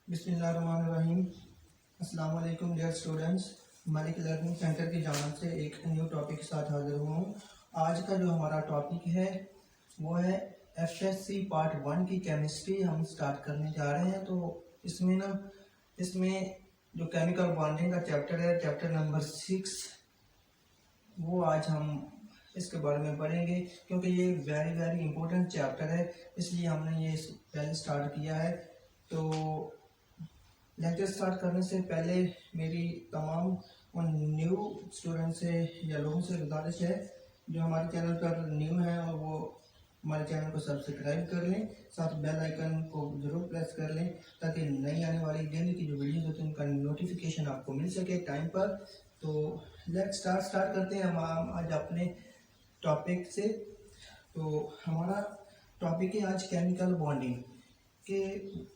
बिस्मिल्लाहिर्रहमानिर्रहीम। अस्सलाम वालेकुम dear students. Malik learning centre की जानिब से एक न्यू टॉपिक के साथ हाजिर हुआ हूँ। आज का जो हमारा टॉपिक है वो है एफएससी पार्ट 1 की केमिस्ट्री हम स्टार्ट करने जा रहे हैं। तो इसमें जो केमिकल बॉन्डिंग का चैप्टर है, चैप्टर नंबर 6, वो आज हम इसके बारे में पढ़ेंगे क्योंकि ये वेरी वेरी इंपॉर्टेंट चैप्टर है, इसलिए हमने ये पहले स्टार्ट किया है। तो लेक्चर स्टार्ट करने से पहले मेरी तमाम उन न्यू स्टूडेंट से या लोगों से गुजारिश है जो हमारे चैनल पर न्यू हैं और वो हमारे चैनल को सब्सक्राइब कर लें, साथ बेल आइकन को ज़रूर प्रेस कर लें ताकि नई आने वाली डेली की जो वीडियोस होती हैं उनका नोटिफिकेशन आपको मिल सके टाइम पर। तो लेट्स स्टार्ट करते हैं हम आज अपने टॉपिक से। तो हमारा टॉपिक है आज केमिकल बॉन्डिंग कि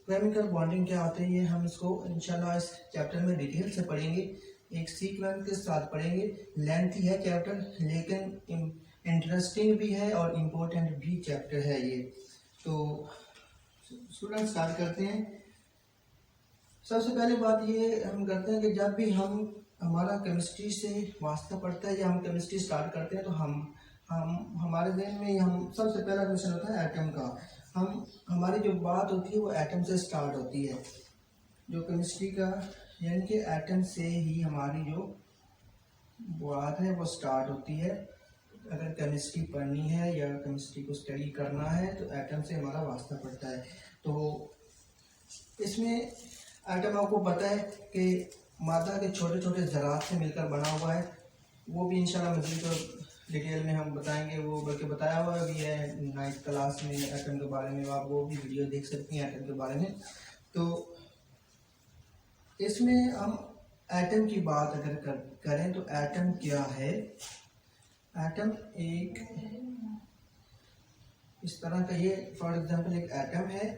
केमिकल बॉन्डिंग क्या होता है, ये हम इसको इंशाल्लाह इस चैप्टर में डिटेल से पढ़ेंगे, एक सीक्वेंस के साथ पढ़ेंगे। लेंथी है चैप्टर लेकिन इंटरेस्टिंग भी है और इम्पोर्टेंट भी चैप्टर है ये। तो स्टूडेंट स्टार्ट करते हैं। सबसे पहले बात ये हम करते हैं कि जब भी हमारा केमिस्ट्री से वास्ता पड़ता है या हम केमिस्ट्री स्टार्ट करते हैं तो हम हमारे जहन में हम सबसे पहला क्वेश्चन होता है एटम का। हमारी जो बात होती है वो एटम से स्टार्ट होती है, जो केमिस्ट्री का यानी कि एटम से ही हमारी जो बात है वो स्टार्ट होती है। अगर केमिस्ट्री पढ़नी है या केमिस्ट्री को स्टडी करना है तो एटम से हमारा वास्ता पड़ता है। तो इसमें एटम आपको पता है कि मादा के छोटे छोटे ज़रात से मिलकर बना हुआ है, वो भी इंशाल्लाह मज़ीद डिटेल में हम बताएंगे, वो बल्कि बताया हुआ भी है 9th क्लास में एटम के बारे में, आप वो भी वीडियो देख सकती हैं एटम के बारे में। तो इसमें हम एटम की बात अगर करें तो एटम क्या है। एटम एक इस तरह का, ये फॉर एग्जांपल एक एटम है।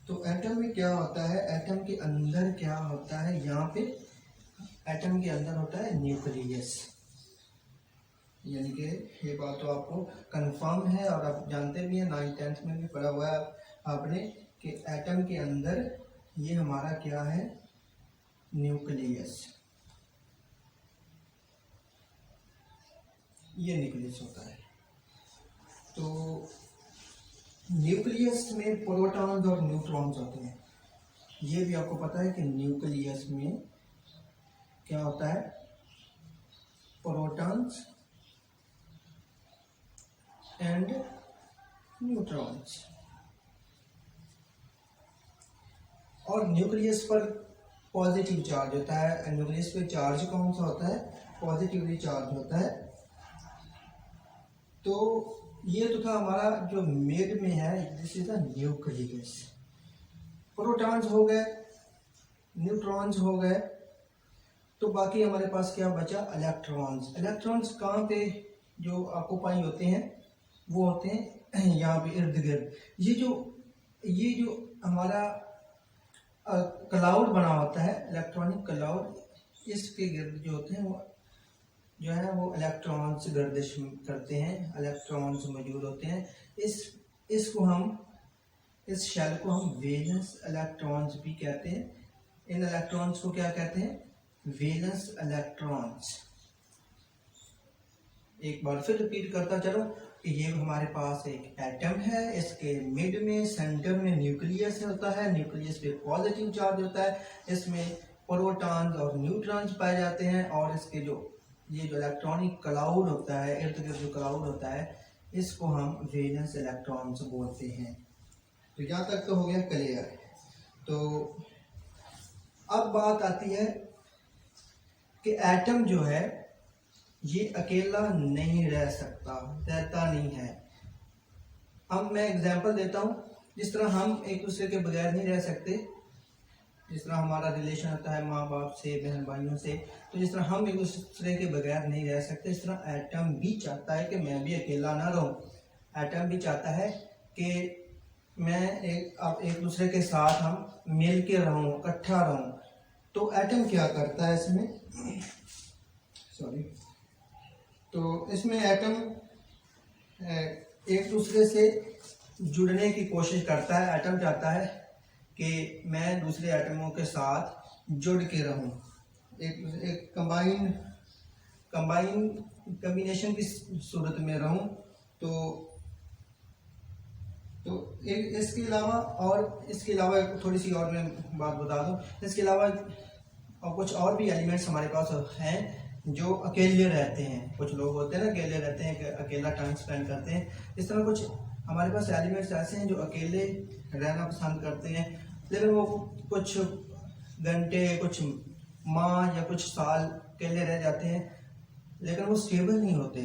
तो एटम में क्या होता है, एटम के अंदर क्या होता है, यहाँ पे एटम के अंदर होता है न्यूक्लियस, यानी कि ये बात तो आपको कंफर्म है और आप जानते भी हैं, 9th 10th में भी पढ़ा हुआ है आपने कि एटम के अंदर ये हमारा क्या है, न्यूक्लियस, ये न्यूक्लियस होता है। तो न्यूक्लियस में प्रोटॉन्स और न्यूट्रॉन्स होते हैं, ये भी आपको पता है कि न्यूक्लियस में क्या होता है, प्रोटॉन्स एंड न्यूट्रॉन्स। और न्यूक्लियस पर पॉजिटिव चार्ज होता है। न्यूक्लियस पे चार्ज कौन सा होता है, पॉजिटिवली चार्ज होता है। तो ये तो था हमारा जो मिड में है, this is the nucleus. Protons हो गए, न्यूट्रॉन्स हो गए, तो बाकी हमारे पास क्या बचा, इलेक्ट्रॉन्स। इलेक्ट्रॉन्स कहाँ पे जो ऑक्यूपाई होते हैं, वो होते हैं यहाँ पे इर्द गिर्द। ये जो हमारा क्लाउड बना होता है, इलेक्ट्रॉनिक क्लाउड, इसके गिर्द जो होते हैं वो जो है वो इलेक्ट्रॉन्स गर्दिश करते हैं, इलेक्ट्रॉन्स मौजूद होते हैं। इस शेल को हम वैलेंस इलेक्ट्रॉन्स भी कहते हैं। इन इलेक्ट्रॉन्स को क्या कहते हैं, वैलेंस इलेक्ट्रॉन्स। एक बार फिर रिपीट करता चलो कि ये हमारे पास एक एटम है, इसके मिड में सेंटर में न्यूक्लियस होता है, न्यूक्लियस पे पॉजिटिव चार्ज होता है, इसमें प्रोटॉन्स और न्यूट्रॉन्स पाए जाते हैं, और इसके ये जो इलेक्ट्रॉनिक क्लाउड होता है, इर्द गिर्द जो क्लाउड होता है, इसको हम वैलेंस इलेक्ट्रॉन्स बोलते हैं। तो यहाँ तक तो हो गया क्लियर। तो अब बात आती है कि एटम जो है ये अकेला नहीं रह सकता, रहता नहीं है। अब मैं एग्जांपल देता हूँ, जिस तरह हम एक दूसरे के बगैर नहीं रह सकते, जिस तरह हमारा रिलेशन होता है माँ बाप से, बहन भाइयों से, तो जिस तरह हम एक दूसरे के बगैर नहीं रह सकते, इस तरह एटम भी चाहता है कि मैं भी अकेला ना रहूं। एटम भी चाहता है कि मैं एक दूसरे के साथ हम मिल के रहूं, इकट्ठा रहूं। तो एटम क्या करता है इसमें, सॉरी, तो इसमें एटम एक दूसरे से जुड़ने की कोशिश करता है। एटम चाहता है कि मैं दूसरे एटमों के साथ जुड़ के रहूं, एक कम्बिनेशन की सूरत में रहूं। इसके अलावा थोड़ी सी और मैं बात बता दूं। इसके अलावा और कुछ और भी एलिमेंट्स हमारे पास हैं जो अकेले रहते हैं। कुछ लोग होते हैं ना अकेले रहते हैं, अकेला टाइम स्पेंड करते हैं। इस तरह कुछ हमारे पास एलिमेंट्स ऐसे हैं जो अकेले रहना पसंद करते हैं, लेकिन वो कुछ घंटे, कुछ माह या कुछ साल अकेले रह जाते हैं, लेकिन वो स्टेबल नहीं होते।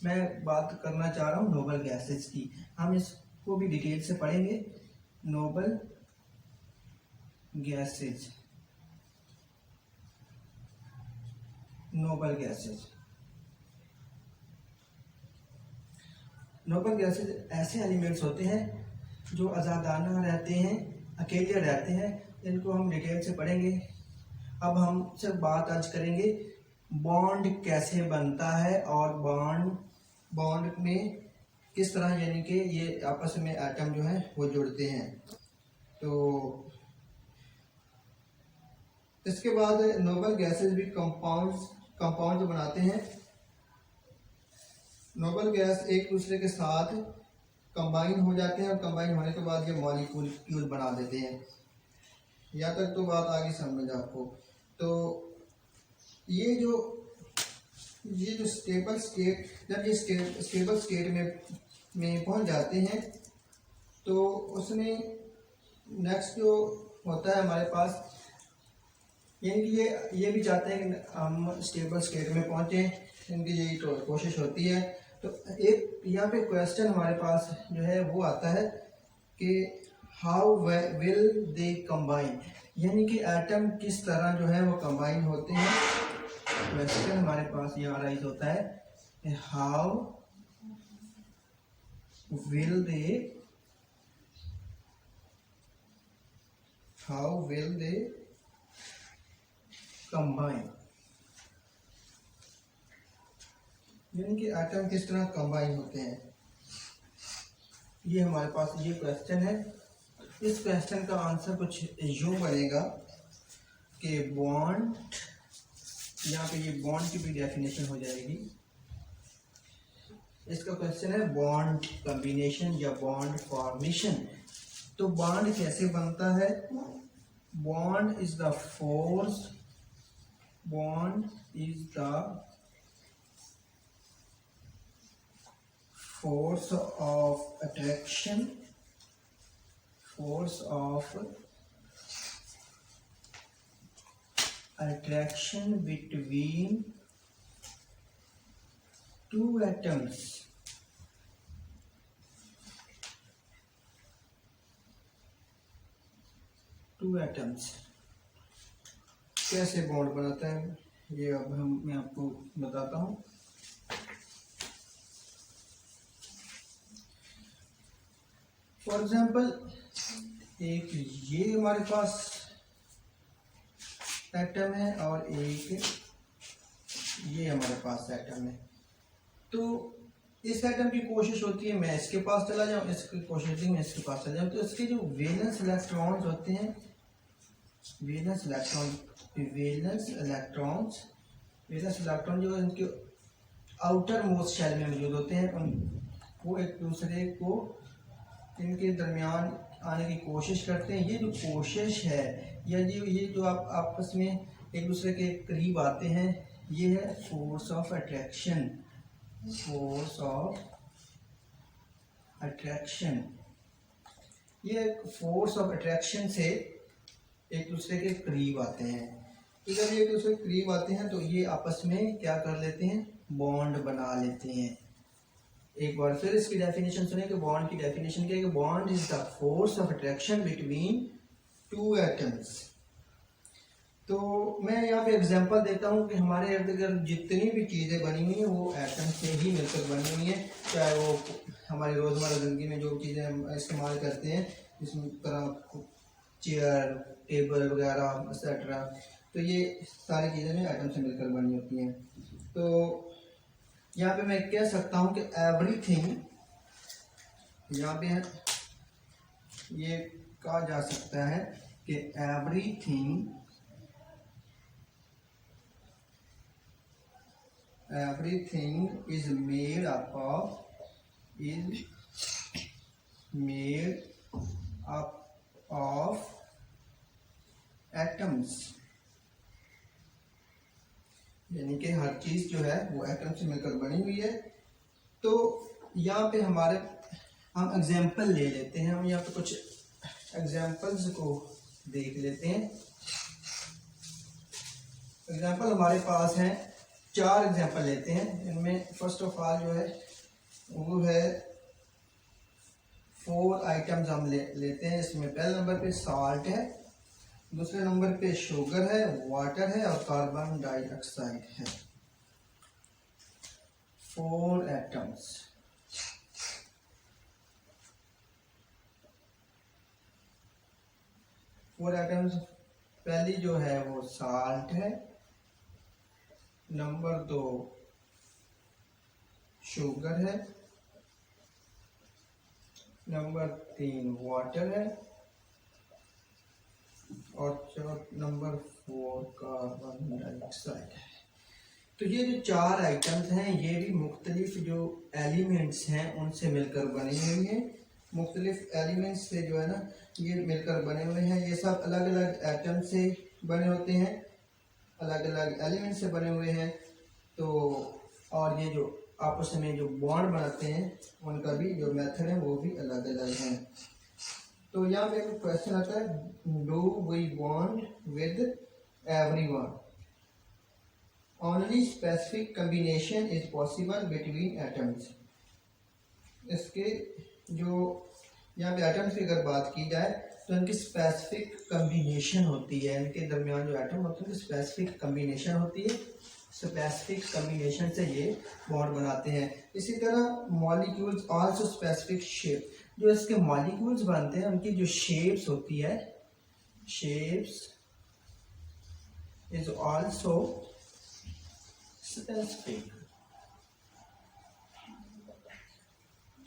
मैं बात करना चाह रहा हूँ नोबल गैसेस की। हम इसको भी डिटेल से पढ़ेंगे। नोबल गैसेस, नोबल गैसेस ऐसे एलिमेंट्स होते हैं जो आज़ादाना रहते हैं, अकेले रहते हैं। इनको हम डिटेल से पढ़ेंगे। अब हम सिर्फ बात आज करेंगे बॉन्ड कैसे बनता है और बॉन्ड में किस तरह, यानी कि ये आपस में एटम जो है वो जुड़ते हैं। तो इसके बाद नोबल गैसेस भी कंपाउंड बनाते हैं। नोबल गैस एक दूसरे के साथ कंबाइन हो जाते हैं और कंबाइन होने के बाद ये मॉलिक्यूल बना देते हैं। यहाँ तक तो बात आगे समझ आपको। तो ये जो स्टेबल स्टेट, जब ये स्टेबल स्टेट में पहुंच जाते हैं तो उसमें नेक्स्ट जो होता है हमारे पास, यानी कि ये भी चाहते हैं कि हम स्टेबल स्टेट में पहुंचे, इनकी यही तो कोशिश होती है। तो एक यहाँ पे क्वेश्चन हमारे पास जो है वो आता है कि हाउ विल दे कंबाइन, यानी कि एटम किस तरह जो है वो कंबाइन होते हैं। क्वेश्चन हमारे पास यहाँ राइज होता है, हाउ विल दे कंबाइन, यानी कि एटम किस तरह कंबाइन होते हैं। ये हमारे पास ये क्वेश्चन है। इस क्वेश्चन का आंसर कुछ यूं बनेगा कि बॉन्ड, यहाँ पे ये बॉन्ड की भी डेफिनेशन हो जाएगी। इसका क्वेश्चन है बॉन्ड कॉम्बिनेशन या बॉन्ड फॉर्मेशन। तो बॉन्ड कैसे बनता है? Bond is the force of attraction between two atoms. कैसे बॉन्ड बनाता है ये अब मैं आपको बताता हूँ। फॉर एग्जाम्पल, एक ये हमारे पास एटम है और एक ये हमारे पास एटम है। तो इस एटम की कोशिश होती है मैं इसके पास चला जाऊं, इसकी कोशिश होती है मैं इसके पास चला जाऊं। तो इसके जो वैलेंस इलेक्ट्रॉन्स होते हैं, वैलेंस इलेक्ट्रॉन जो इनके आउटर मोस्ट शेल में मौजूद होते हैं, उनको एक दूसरे को इनके दरमियान आने की कोशिश करते हैं। ये जो कोशिश है या ये जो आप आपस में एक दूसरे के करीब आते हैं, ये है फोर्स ऑफ अट्रैक्शन। ये फोर्स ऑफ अट्रैक्शन से एक दूसरे के करीब आते हैं। जब ये एक दूसरे के करीब आते हैं तो ये आपस में क्या कर लेते हैं, बॉन्ड बना लेते हैं। एक बार फिर इसकी डेफिनेशन सुने कि बॉन्ड की डेफिनेशन क्या है कि bond is the force of attraction between two atoms. तो मैं यहाँ पे एग्जांपल देता हूँ कि हमारे इर्द गिर्द जितनी भी चीज़ें बनी हुई हैं वो एटम से ही मिलकर बनी हुई हैं। चाहे वो हमारी रोज़मर्रा ज़िंदगी में जो चीज़ें हम इस्तेमाल करते हैं, इस तरह चेयर, टेबल वगैरह एक्सेट्रा, तो ये सारी चीज़ें में एटम से मिलकर बनी होती हैं। तो यहाँ पे मैं कह सकता हूँ कि एवरीथिंग, यहाँ पे है ये कहा जा सकता है कि everything is made up of atoms, यानी कि हर चीज जो है वो एटम से मिलकर बनी हुई है। तो यहाँ पे हमारे हम एग्जाम्पल ले लेते हैं, हम यहाँ पे कुछ एग्जाम्पल्स को देख लेते हैं। एग्जाम्पल हमारे पास हैं, 4 एग्जाम्पल लेते हैं। इनमें फर्स्ट ऑफ ऑल जो है वो है 4 आइटम्स हम लेते हैं। इसमें पहले नंबर पे साल्ट है, दूसरे नंबर पे शुगर है, वाटर है और कार्बन डाइऑक्साइड है। 4 एटम्स। पहली जो है वो साल्ट है, नंबर 2 शुगर है, नंबर 3 वाटर है और नंबर 4 कार्बन डाइऑक्साइड है। तो ये जो 4 आइटम्स हैं ये भी मुख्तलिफ जो एलिमेंट्स हैं उनसे मिलकर बने हुए हैं। मुख्तलिफ एलिमेंट्स से जो है ना ये मिलकर बने हुए हैं। ये सब अलग अलग एटम से बने होते हैं, अलग अलग एलिमेंट से बने हुए हैं। तो और ये जो आपस में जो बॉन्ड बनाते हैं उनका भी जो मेथड है वो भी अलग अलग है। तो यहाँ पे एक क्वेश्चन आता है, do we bond with everyone? Only specific combination is possible between atoms. इसके जो यहाँ पे एटम्स की अगर बात की जाए तो इनकी स्पेसिफिक कम्बिनेशन होती है, इनके दरमियान जो एटम होते हैं उनकी स्पेसिफिक कम्बिनेशन होती है। स्पेसिफिक कम्बिनेशन से ये बॉन्ड बनाते हैं। इसी तरह मॉलिक्यूल्स आल्सो स्पेसिफिक शेप, जो इसके मॉलिक्यूल्स बनते हैं उनकी जो शेप्स होती है, शेप्स इज आल्सो स्पेसिफिक।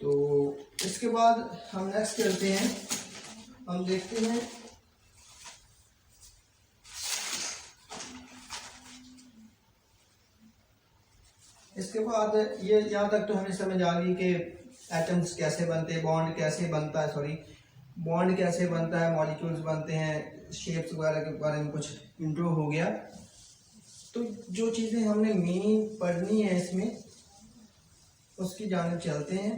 तो इसके बाद हम नेक्स्ट करते हैं, हम देखते हैं इसके बाद ये यहाँ तक तो हमें समझ आ गई कि एटम्स कैसे बनते हैं, बॉन्ड कैसे बनता है, बॉन्ड कैसे बनता है, मॉलिक्यूल्स बनते हैं, शेप्स वगैरह के बारे में कुछ इंट्रो हो गया। तो जो चीज़ें हमने मेन पढ़नी है इसमें उसकी जानिब चलते हैं,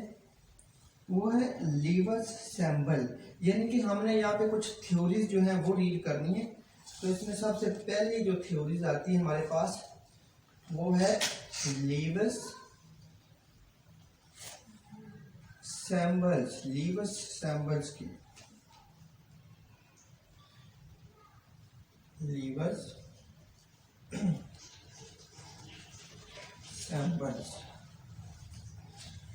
वो है लीवस सैम्बल। यानी कि हमने यहाँ पे कुछ थ्योरीज जो है वो रीड करनी है। तो इसमें सबसे पहली जो थ्योरीज आती है हमारे पास वो है लीवस सैम्बल्स, लीवस सैम्बल्स की। लीवस सैम्बल्स,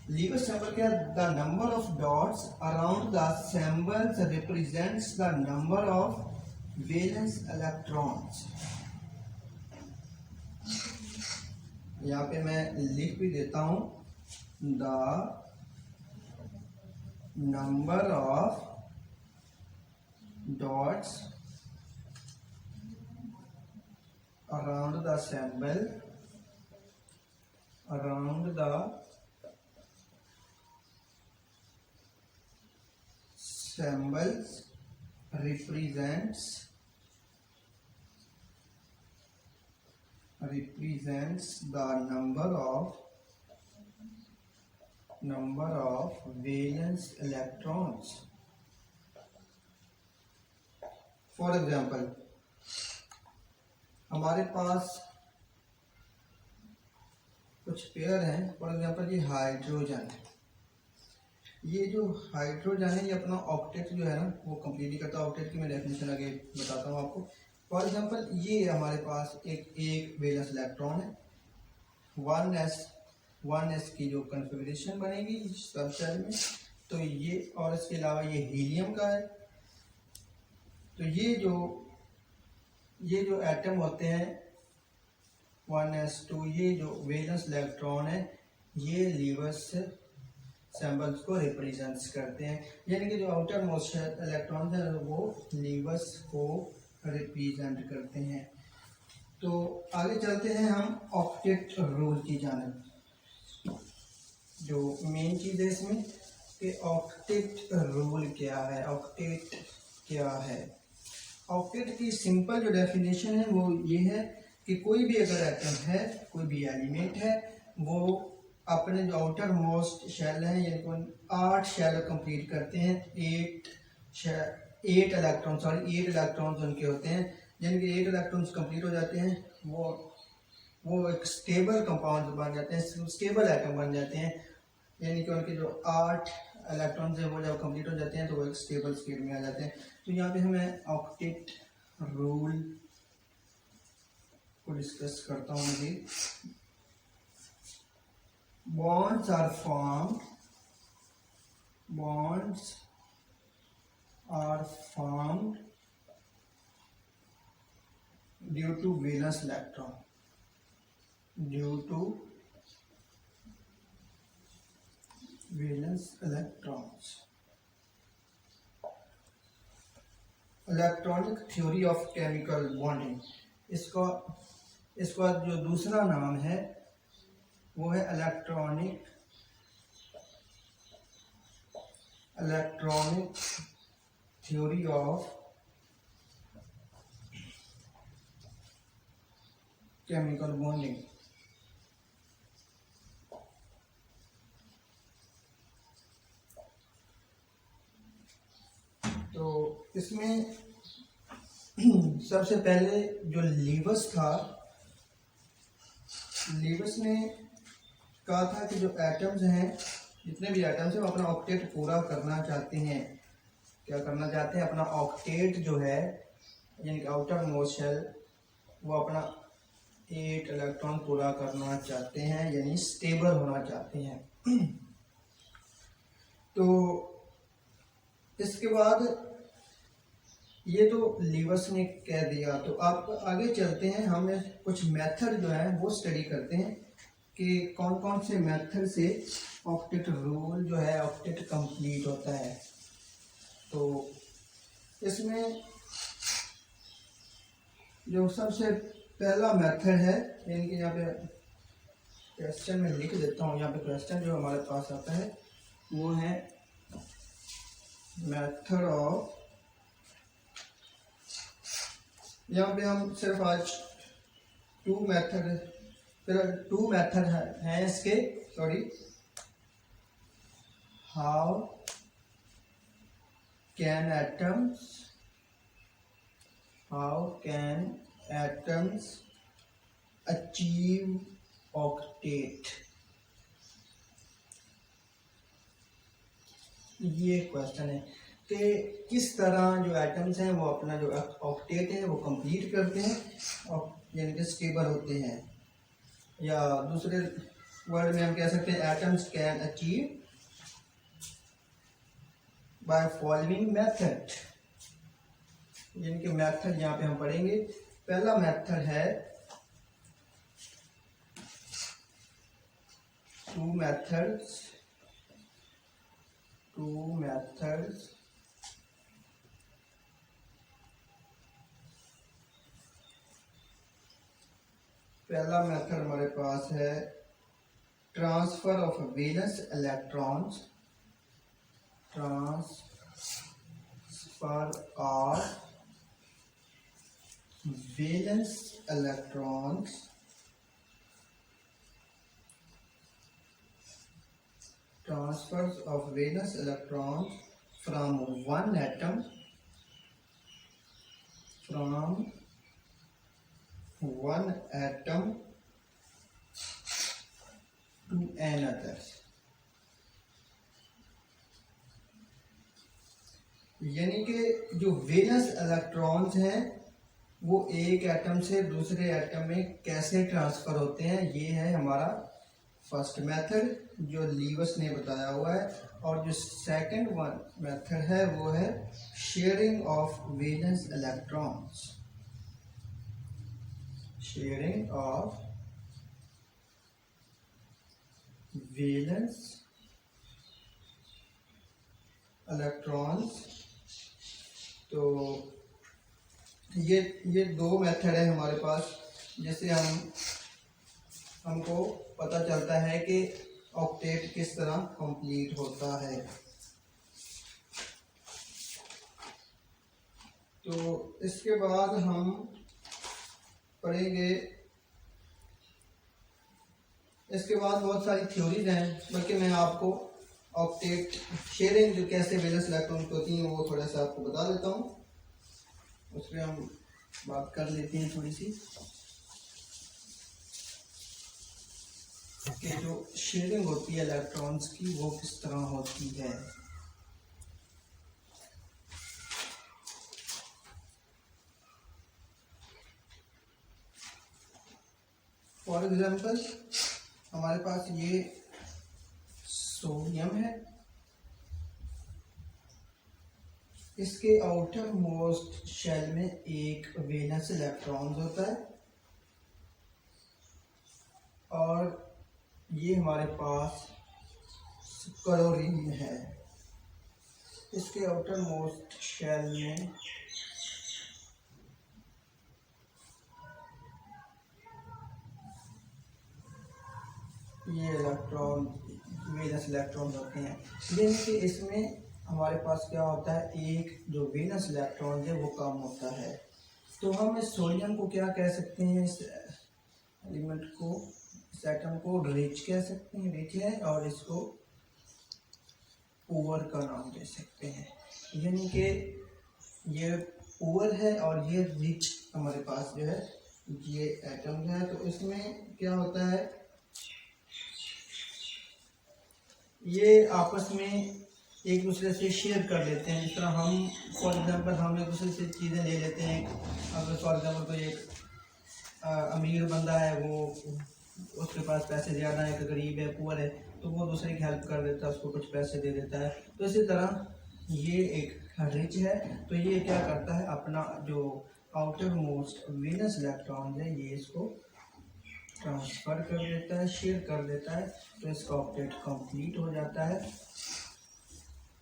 लीवर सैंपल क्या, the number of dots around the samples represents the number of valence electrons. यहाँ पे मैं लिख भी देता हूं, the number of dots around the sample, around the samples represents the number of valence electrons. For example, हमारे पास कुछ pair हैं। फॉर एग्जाम्पल ये हाइड्रोजन, ये जो हाइड्रोजन है ये अपना ऑक्टेट जो है ना वो कंप्लीट करता है। ऑक्टेट की मैं डेफिनेशन आगे बताता हूँ आपको। फॉर एग्जांपल ये हमारे पास एक वैलेंस इलेक्ट्रॉन है, 1s की जो कन्फिगरेशन बनेगी सब सेल में, तो ये, और इसके अलावा ये हीलियम का है। तो ये जो एटम होते हैं 1s2, ये जो वैलेंस इलेक्ट्रॉन है ये लीवस सिंबल्स को रिप्रेजेंट करते हैं, यानी कि जो आउटर मोस्ट इलेक्ट्रॉन है वो लीवर्स को रिप्रेजेंट करते हैं। तो आगे चलते हैं हम ऑक्टेट रूल की जानिब। जो मेन चीज़ है इसमें कि ऑक्टेट रूल क्या है, ऑक्टेट क्या है। ऑक्टेट की सिंपल जो डेफिनेशन है वो ये है कि कोई भी अगर एटम है, कोई भी एलिमेंट है, वो अपने जो आउटर मोस्ट शेल है यानी 8 शेल कंप्लीट करते हैं। 8 इलेक्ट्रॉन्स उनके होते हैं, यानी कि 8 इलेक्ट्रॉन्स कंप्लीट हो जाते हैं, वो एक स्टेबल कंपाउंड बन जाते हैं, स्टेबल एटम बन जाते हैं। यानी कि उनके जो 8 इलेक्ट्रॉन्स हैं वो जब कंप्लीट हो जाते हैं तो वो एक स्टेबल स्टेट में आ जाते हैं। तो यहाँ पे हमें ऑक्टेट रूल को डिस्कस करता हूँ जी। bonds are formed due to valence electron, electrons। Electronic theory of chemical bonding, इसका जो दूसरा नाम है वो है electronic theory of chemical bonding. तो इसमें सबसे पहले जो लीवर्स था, लीवर्स ने कहा था कि जो एटम्स हैं, जितने भी एटम्स हैं वो अपना ऑक्टेट पूरा करना चाहते हैं। क्या करना चाहते हैं? अपना ऑक्टेट जो है यानी कि आउटर मोस्ट शेल, वो अपना 8 इलेक्ट्रॉन पूरा करना चाहते हैं, यानी स्टेबल होना चाहते हैं। तो इसके बाद ये तो लीवर्स ने कह दिया। तो आप आगे चलते हैं, हम कुछ मेथड जो है वो स्टडी करते हैं कि कौन कौन से मेथड से ऑक्टेट रूल जो है ऑक्टेट कंप्लीट होता है। तो इसमें जो सबसे पहला मेथड है, यानी कि यहाँ पे क्वेश्चन में लिख देता हूँ, यहाँ पे क्वेश्चन जो हमारे पास आता है वो है मेथड ऑफ, यहाँ पे हम सिर्फ आज टू मेथड हैं इसके, sorry. How can atoms achieve octet, ये क्वेश्चन है कि किस तरह जो एटम्स हैं वो अपना जो ऑक्टेट है वो कंप्लीट करते हैं और यानी कि स्टेबल होते हैं। या दूसरे वर्ड में हम कह सकते हैं atoms can achieve by following method, यानी कि मेथड यहाँ पे हम पढ़ेंगे। पहला मेथड है टू मेथड्स पहला मेथड हमारे पास है transfer of valence electrons, transfer of valence electrons transfers of valence electrons from one atom to another, यानी कि जो वैलेंस इलेक्ट्रॉन्स हैं वो एक एटम से दूसरे एटम में कैसे ट्रांसफर होते हैं, ये है हमारा फर्स्ट मेथड जो लीवर्स ने बताया हुआ है। और जो सेकंड वन मेथड है वो है sharing of valence electrons, sharing of valence electrons. तो ये दो मेथड है हमारे पास, जिससे हमको पता चलता है कि ऑक्टेट किस तरह कंप्लीट होता है। तो इसके बाद हम पढ़ेंगे, इसके बाद बहुत सारी थ्योरीज हैं, बल्कि मैं आपको ऑक्टेट शेयरिंग जो कैसे वैलेंस इलेक्ट्रॉन होती हैं वो थोड़ा सा आपको बता देता हूँ, उस पर हम बात कर लेते हैं थोड़ी सी कि जो शेयरिंग होती है इलेक्ट्रॉन्स की वो किस तरह होती है। फॉर एग्जाम्पल हमारे पास ये सोडियम है, इसके आउटर मोस्ट शेल में एक वैलेंस इलेक्ट्रॉन होता है, और ये हमारे पास क्लोरीन है, इसके आउटर मोस्ट शेल में ये इलेक्ट्रॉन वैलेंस इलेक्ट्रॉन होते हैं। यानी कि इसमें हमारे पास क्या होता है, एक जो वैलेंस इलेक्ट्रॉन है वो कम होता है। तो हम इस सोडियम को क्या कह सकते हैं, इस एलिमेंट को, इस एटम को रिच कह सकते हैं, रिच है, और इसको पुअर का नाम दे सकते हैं। यानी कि ये पुअर है और ये रिच हमारे पास जो है ये एटम है। तो इसमें क्या होता है, ये आपस में एक दूसरे से शेयर कर लेते हैं। जिस तरह हम फॉर एग्जांपल हम एक दूसरे से चीज़ें ले लेते हैं। अगर फॉर एग्जांपल कोई एक अमीर बंदा है, वो उसके पास पैसे ज़्यादा है, एक गरीब है, पुअर है, तो वो दूसरे की हेल्प कर देता है, उसको कुछ पैसे दे देता है। तो इसी तरह ये एक रिच है, तो ये क्या करता है, अपना जो आउटर मोस्ट वैलेंस इलेक्ट्रॉन है ये इसको ट्रांसफ़र कर देता है, शेयर कर देता है। तो इसका ऑक्टेट कंप्लीट हो जाता है।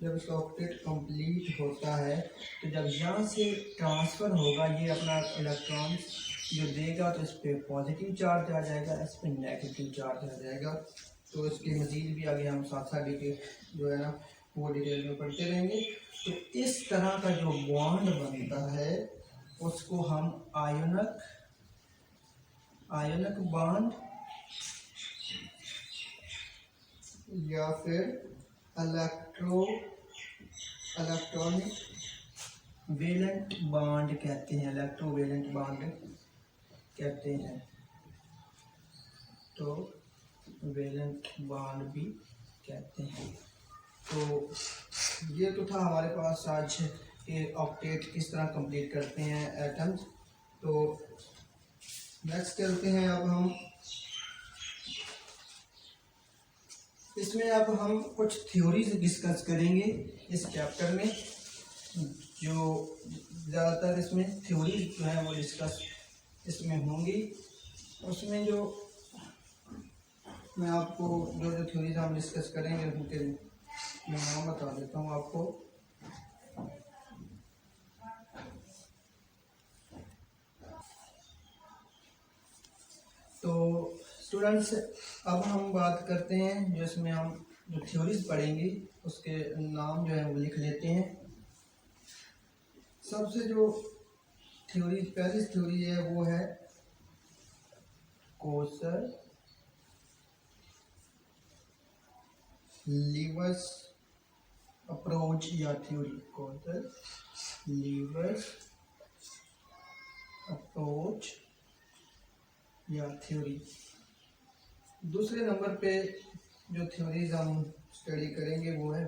जब इसका ऑक्टेट कंप्लीट होता है तो जब यहाँ से ट्रांसफ़र होगा, ये अपना इलेक्ट्रॉन जो देगा तो इस पर पॉजिटिव चार्ज आ जाएगा, इस पर नेगेटिव चार्ज आ जाएगा। तो इसके मज़ीद भी आगे हम साथ साथ डिटेल जो है ना वो डिटेल में पढ़ते रहेंगे। तो इस तरह का जो बॉन्ड बनता है उसको हम आयनक बॉन्ड या फिर इलेक्ट्रॉनिक वैलेंट बॉन्ड कहते हैं, इलेक्ट्रोवैलेंट बॉन्ड कहते हैं। तो वैलेंट बॉन्ड भी कहते हैं। तो ये तो था हमारे पास आज के ऑक्टेट किस तरह कंप्लीट करते हैं एटम्स। तो नेक्स्ट चलते हैं, अब हम इसमें कुछ थ्योरीज डिस्कस करेंगे इस चैप्टर में। जो ज़्यादातर इसमें थ्योरीज जो है वो डिस्कस इसमें होंगी। उसमें जो मैं आपको जो थ्योरीज हम डिस्कस करेंगे उनके मैं नाम बता देता हूँ आपको। तो स्टूडेंट्स, अब हम बात करते हैं जो इसमें हम जो थ्योरीज पढ़ेंगे उसके नाम जो है वो लिख लेते हैं। सबसे जो थ्योरी, पहली थ्योरी है वो है कोसर-लीवस अप्रोच या थ्योरी, कोसर-लीवस अप्रोच या थ्योरी। दूसरे नंबर पे जो थ्योरीज हम स्टडी करेंगे वो है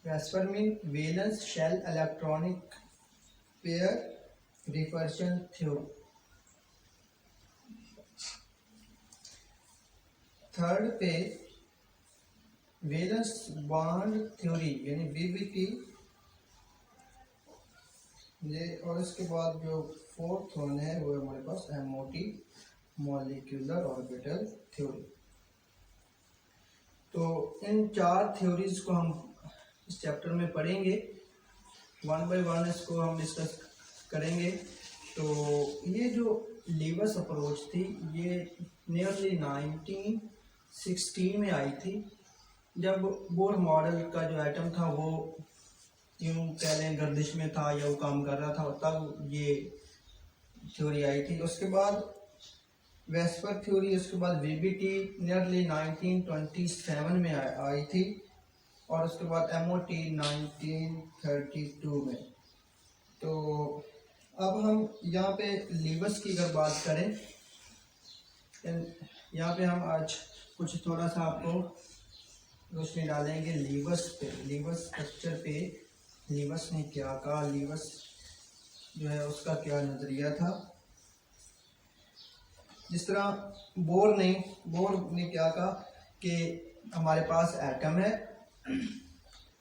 VSEPR mean valence shell electronic pair repulsion theory. Third पे वैलेंस बॉन्ड थ्योरी यानी वीबीटी ये, और इसके बाद जो फोर्थ वन है वो हमारे पास एमओटी मॉलिक्यूलर ऑर्बिटल थ्योरी। तो इन 4 थ्योरीज को हम इस चैप्टर में पढ़ेंगे, वन बाय वन इसको हम डिस्कस करेंगे। तो ये जो लीवस अप्रोच थी ये नियरली 1916 में आई थी, जब बोर मॉडल का जो एटम था वो यूं कह लें गर्दिश में था या वो काम कर रहा था, तब ये थ्योरी आई थी। उसके बाद वेस्पर थ्योरी, उसके बाद वीबीटी नियरली 1927 में आई थी, और उसके बाद एमओटी 1932 में। तो अब हम यहाँ पे लीवस की अगर बात करें, यहाँ पे हम आज कुछ थोड़ा सा आपको रोशनी डालेंगे लीवस पे, लीवस स्ट्रक्चर पे। लीवस ने क्या कहा, लीवस जो है उसका क्या नज़रिया था। जिस तरह बोर ने क्या कहा कि हमारे पास एटम है,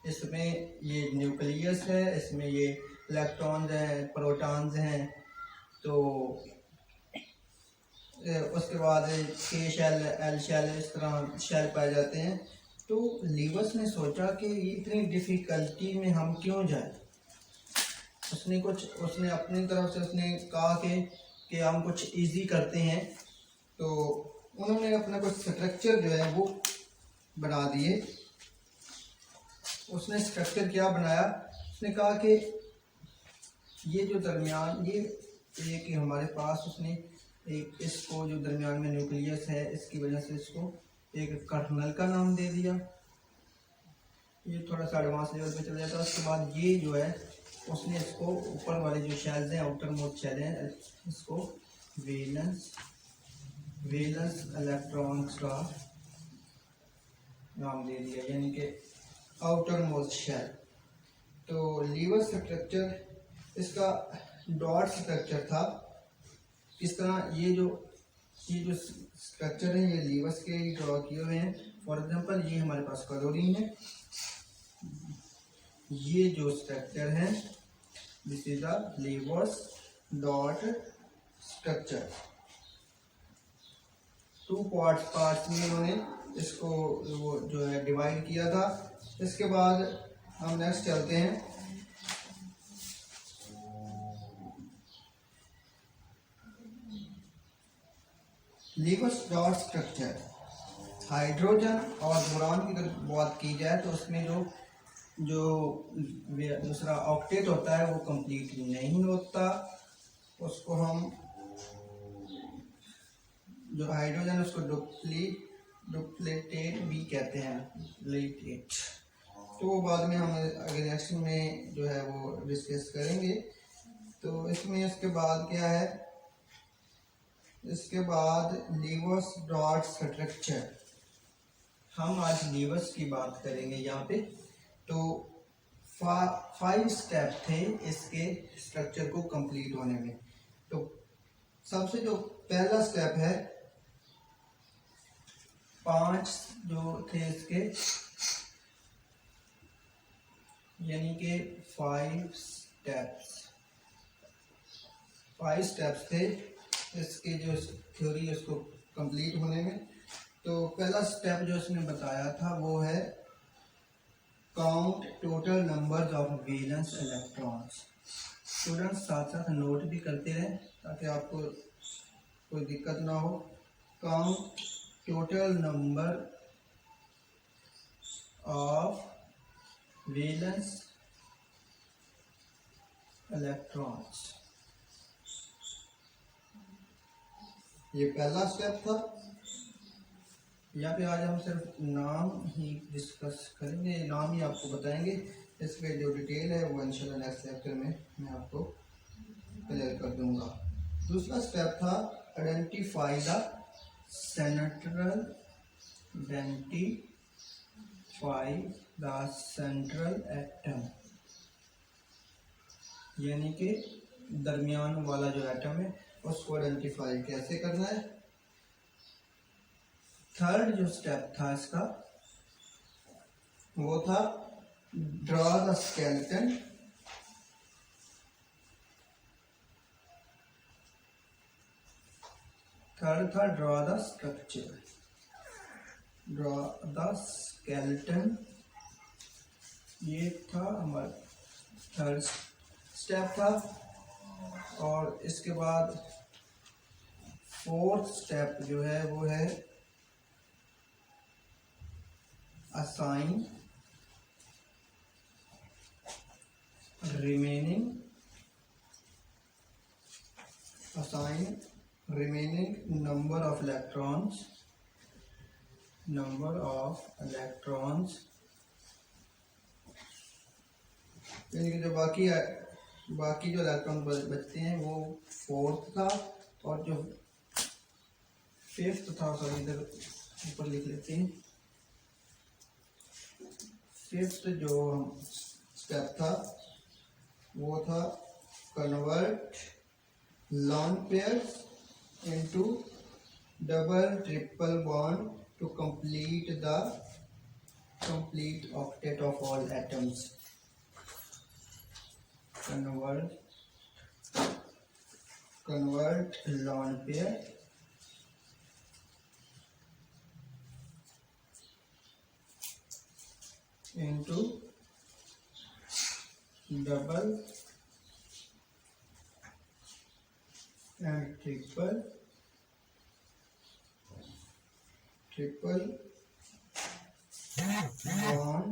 इसमें ये न्यूक्लियस है, इसमें ये इलेक्ट्रॉन्स हैं, प्रोटॉन्स हैं, तो उसके बाद के शेल, एल शेल, इस तरह शेल पाए जाते हैं। तो लीवस ने सोचा कि इतनी डिफ़िकल्टी में हम क्यों जाए। उसने अपनी तरफ से उसने कहा कि हम कुछ इजी करते हैं। तो उन्होंने अपना कुछ स्ट्रक्चर जो है वो बना दिए। उसने स्ट्रक्चर क्या बनाया, उसने कहा कि ये जो दरमियान ये कि हमारे पास, उसने एक इसको जो दरमियान में न्यूक्लियस है इसकी वजह से इसको एक कर्नल का नाम दे दिया। ये थोड़ा सा एडवांस लेवल पे चला जाता है। उसके बाद ये जो है उसने इसको ऊपर वाले जो शेल्स हैं, आउटर मोस्ट शेल हैं, इसको वेलेंस इलेक्ट्रॉन्स का नाम दे दिया, यानी कि आउटर मोस्ट शेल। तो लीवस स्ट्रक्चर इसका डॉट स्ट्रक्चर था। इस तरह ये जो स्ट्रक्चर है ये लीवस के ड्रॉ किए हुए हैं। फॉर एग्जांपल ये हमारे पास क्लोरीन है, ये जो स्ट्रक्चर है this is the Lewis dot structure. 2 parts में इन्होंने इसको वो जो है डिवाइड किया था। इसके बाद हम नेक्स्ट चलते हैं। लीवस डॉट स्ट्रक्चर, हाइड्रोजन और बोरान की अगर बात की जाए तो उसमें जो दूसरा ऑक्टेट होता है वो कंप्लीट नहीं होता। उसको हम जो हाइड्रोजन उसको डुप्लीटेट भी कहते हैं, डुप्लीटेट। तो वो बाद में हम अगले नेक्स्ट में जो है वो डिस्कस करेंगे। तो इसमें इसके बाद क्या है, इसके बाद लीवस डॉट स्ट्रक्चर। हम आज लीवस की बात करेंगे यहाँ पे। तो 5 स्टेप थे इसके स्ट्रक्चर को कंप्लीट होने में। तो सबसे जो पहला स्टेप है, 5 जो थे इसके, यानी कि 5 स्टेप्स थे इसके जो थ्योरी उसको कंप्लीट होने में। तो पहला स्टेप जो इसने बताया था वो है count total numbers of valence electrons. Students साथ साथ नोट भी करते रहें ताकि आपको कोई दिक्कत ना हो। Count total number of valence electrons, ये पहला स्टेप था। यहाँ पे आज हम सिर्फ नाम ही डिस्कस करेंगे, नाम ही आपको बताएंगे। इस पे जो डिटेल है वो इंशाल्लाह नेक्स्ट लेक्चर में मैं आपको क्लियर कर दूंगा। दूसरा स्टेप था identify the central, identify the central atom, यानी कि दरमियान वाला जो एटम है उसको आइडेंटिफाई कैसे करना है। थर्ड जो स्टेप था इसका वो था ड्रॉ द स्केलेटन। थर्ड था draw the structure. Draw the skeleton. ये था हमारा थर्ड स्टेप था। और इसके बाद फोर्थ स्टेप जो है वो है assign remaining number of electrons यानी कि जो बाकी जो इलेक्ट्रॉन बचते हैं वो फोर्थ था। और जो फिफ्थ था, सॉरी इधर ऊपर लिख लेते हैं, फिफ्थ जो स्टेप था वो था convert lone pairs into double triple bond to complete octet of all atoms. convert lone pair into double and triple bond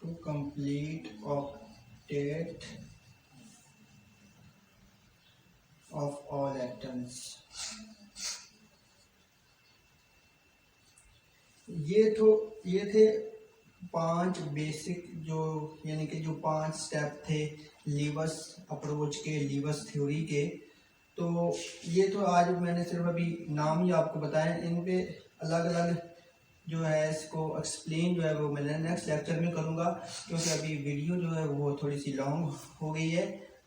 to complete octet of all atoms। ये थे 5 बेसिक जो यानी कि जो 5 स्टेप थे लीवस अप्रोच के, लीवस थ्योरी के। तो ये तो आज मैंने सिर्फ अभी नाम ही आपको बताया। इन पे अलग अलग जो है इसको एक्सप्लेन जो है वो मैं नेक्स्ट लेक्चर में करूँगा, क्योंकि अभी वीडियो जो है वो थोड़ी सी लॉन्ग हो गई है।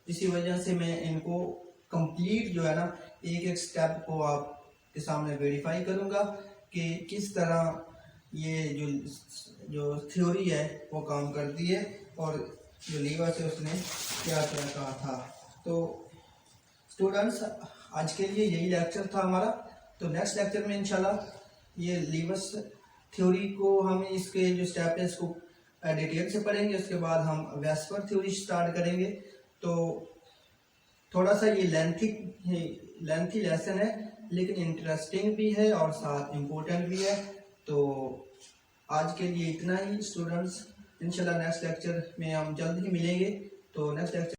इसी वजह से मैं इनको कंप्लीट जो है ना एक स्टेप को आपके सामने वेरीफाई करूँगा कि किस तरह ये जो थ्योरी है वो काम करती है और जो लीवर से उसने क्या क्या कहा था। तो स्टूडेंट्स आज के लिए यही लेक्चर था हमारा। तो नेक्स्ट लेक्चर में इंशाल्लाह ये लीवर्स थ्योरी को हम इसके जो स्टेप है इसको डिटेल से पढ़ेंगे। उसके बाद हम वेस्पर थ्योरी स्टार्ट करेंगे। तो थोड़ा सा ये लेंथी लेसन है, लेकिन इंटरेस्टिंग भी है और साथ इम्पोर्टेंट भी है। तो आज के लिए इतना ही स्टूडेंट्स। इंशाल्लाह नेक्स्ट लेक्चर में हम जल्द ही मिलेंगे। तो नेक्स्ट लेक्चर